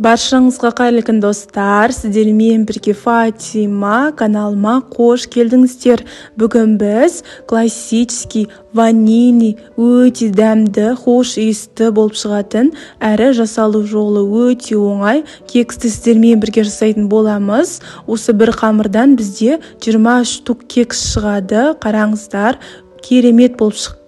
Баршаңызға қайырлы күн достар, сіздермен бірге Фатима каналыма қош келдіңіздер. Бүгін біз классический, ванильный, өте дәмді, хош иісті болып шығатын, әрі жасалу жолы өте оңай кексті сіздермен бірге жасайтын боламыз. Осы бір қамырдан бізде 20 штук кекс шығады. Қараңыздар, керемет болып шыққан.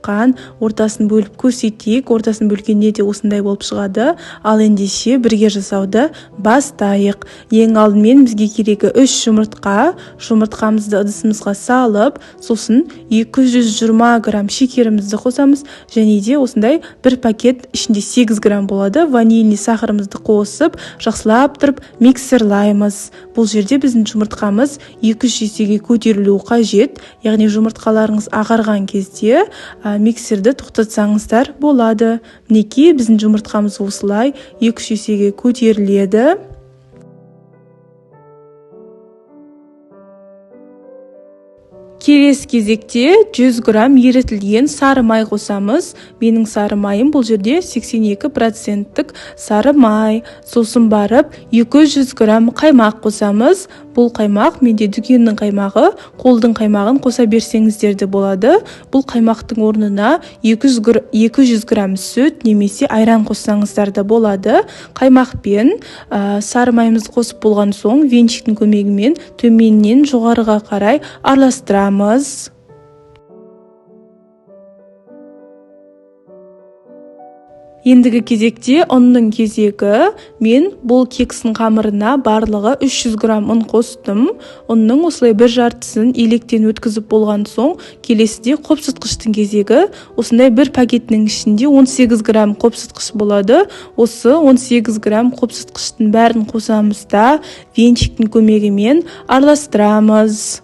Ортасын бөліп көрсетейік. Ортасын бөлгенде де осындай болып шығады. Ал ендеше бірге жасауды бастайық. Ең алдымен бізге керегі 3 жұмыртқа. Жұмыртқамызды ыдысымызға салып, сосын 220 грамм шекерімізді қосамыз. Және де осындай бір пакет ішінде 8 грамм болады. Ванильный сахарымызды қосып, жақсылап тұрып миксерлаймыз. Бұл жерде біздің жұмыртқамыз 200 есеге көтерілуі қажет. Яғни жұмыртқаларыңыз ағарған кезде миксерді тоқтатсаңыздар болады. Мінекей біздің жұмыртқамыз осылай 200 есеге көтеріледі. Келесі кезекте 100 грамм ерітілген сары май қосамыз. Менің сары майым бұл жерде 82% сары май. Сосын барып 200 грамм қаймақ қосамыз. Бұл қаймақ менде дүкеннің қаймағы, қолдың қаймағын қоса берсеңіздер де болады. Бұл қаймақтың орнына 200 грамм сүт немесе айран қоссаңыздар да болады. Қаймақпен сары майымызды қосып болған соң венчиктің көмегімен төменнен жоғарыға қарай араластырамыз. Ендігі кезекте ұнның кезегі. Мен бұл кекстің қамырына барлығы 300 грамм ұн қостым. Ұнның осылай бір жартысын електен өткізіп болған соң, келесіде қопсытқыштың кезегі. Осындай бір пакеттің ішінде 18 грамм қопсытқыш болады. Осы 18 грамм қопсытқыштың бәрін қосамыз да венчиктің көмегімен араластырамыз.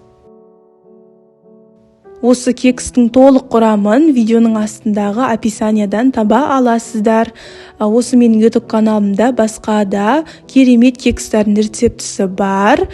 Осы кекстің толық құрамын видеоның астындағы описаниядан таба аласыздар. Осы менің YouTube каналымда басқа да керемет кекстардың рецептісі бар.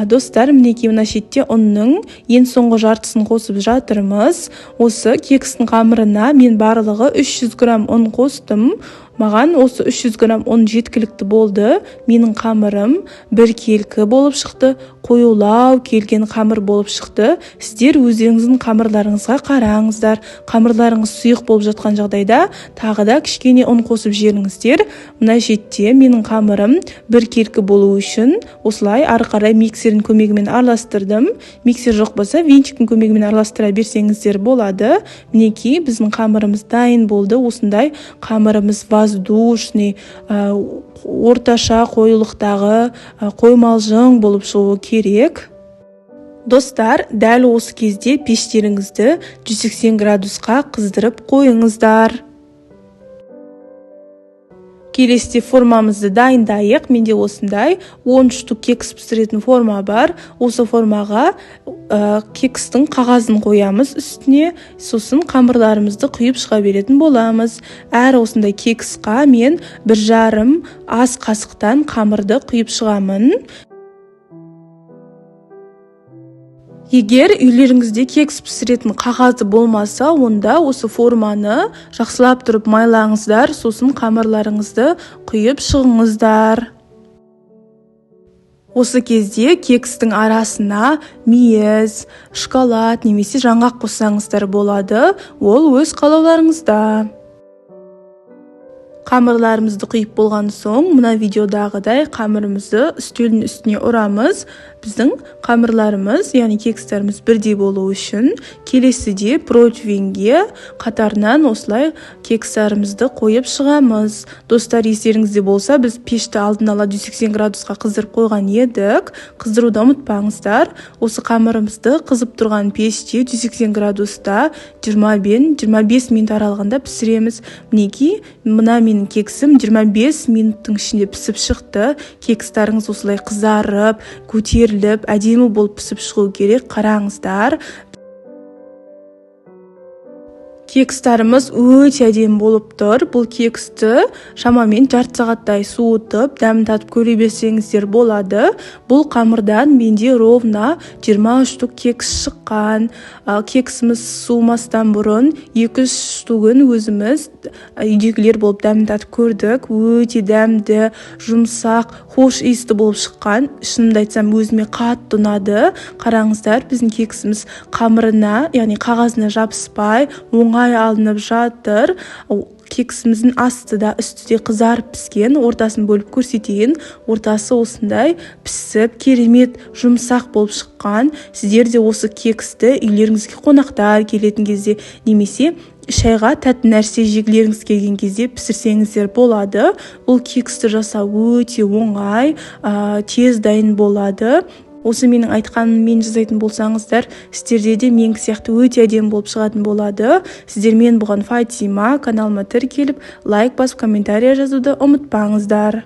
Достар, мінекей мына шетте ұнның ең соңғы жартысын қосып жатырмыз. Осы кекстің қамырына мен барлығы 300 грамм ұн қостым. Маған осы 300 грамм ұн жеткілікті болды. Менің қамырым бір келкі болып шықты, қоюлау келген қамыр болып шықты. Сіздер өздеріңіздің қамырларыңызға қараңыздар. Қамырларыңыз сұйық болып жатқан жағдайда тағы да кішкене ұн қосып жіберіңіздер. Мына шетте менің қамырым бір келкі болу үшін осылай ары қарай миксердің көмегімен араластырдым. Миксер жоқ болса, венчиктің көмегімен араластыра берсеңіздер болады. Мінекей біздің қамырымыз дайын болды. Осындай қамырымыз воздушный, орташа қоюлықтағы қоймалжың болып шығуы керек. Достар, дәл осы кезде пештеріңізді 180 градусқа қыздырып қойыңыздар. Келесіде формамызды дайындайық. Менде осындай 10 штук кекс пісіретін форма бар. Осы формаға кекстің қағазын қоямыз үстіне. Сосын қамырларымызды құйып шыға беретін боламыз. Әр осындай кексқа мен 1,5 ас қасықтан қамырды құйып шығамын. Егер үйлеріңізде кекс пісіретін қағазы болмаса, онда осы форманы жақсылап тұрып майлаңыздар, сосын қамырларыңызды құйып шығыңыздар. Осы кезде кекстің арасына мейіз, шоколад немесе жаңғақ қоссаңыздар болады. Ол өз қалауларыңызда. Қамырларымызды құйып болған соң, мына видеодағыдай қамырымызды үстелдің үстіне ұрамыз. Біздің қамырларымыз, яғни кекстарымыз бірдей болу үшін келесіде противеньге қатарынан осылай кекстарымызды қойып шығамыз. Достар, естеріңізде болса, біз пешті алдын ала 180 градусқа қыздырып қойған едік. Қыздыруды ұмытпаңыздар. Осы қамырымызды қызып тұрған пеште 180 градуста 20-25 минут аралығында пісіреміз. Мінекей, мына менің кексім 25 минуттың ішінде пісіп шықты. Кекстарыңыз осылай қызарып, көтеріліп, әдемі болып пісіп шығу керек. Қараңыздар. Кекстарымыз өте әдемі болып тұр. Бұл кексті шамамен жарты сағаттай суытып, дәмін татып көре берсеңіздер болады. Бұл қамырдан менде ровно 23 штук кекс шыққан. Кексіміз суымастан бұрын 2-3 штугын өзіміз үйдегілер болып дәмін татып көрдік. Өте дәмді, жұмсақ, хош иісті болып шыққан. Шынымды айтсам, өзіме қатты ұнады. Қараңыздар, біздің кексіміз қамырына, яғни қағазына жабыспай, оңай алынып жатыр. Кексіміздің асты да үсті де қызарып піскен. Ортасын бөліп көрсетейін. Ортасы осындай пісіп, керемет жұмсақ болып шыққан. Сіздер де осы кексті үйлеріңізге қонақтар келетін кезде немесе шайға тәтті нәрсе жегілеріңіз келген кезде пісірсеңіздер болады. Бұл кексті жасау өте оңай, тез дайын болады. Осы менің айтқаныммен жасайтын болсаңыздар, сіздерде де менің сияқты өте әдемі болып шығатын болады. Сіздермен бұған Фатима, каналыма тіркеліп, лайк басып, комментария жазуды ұмытпаңыздар.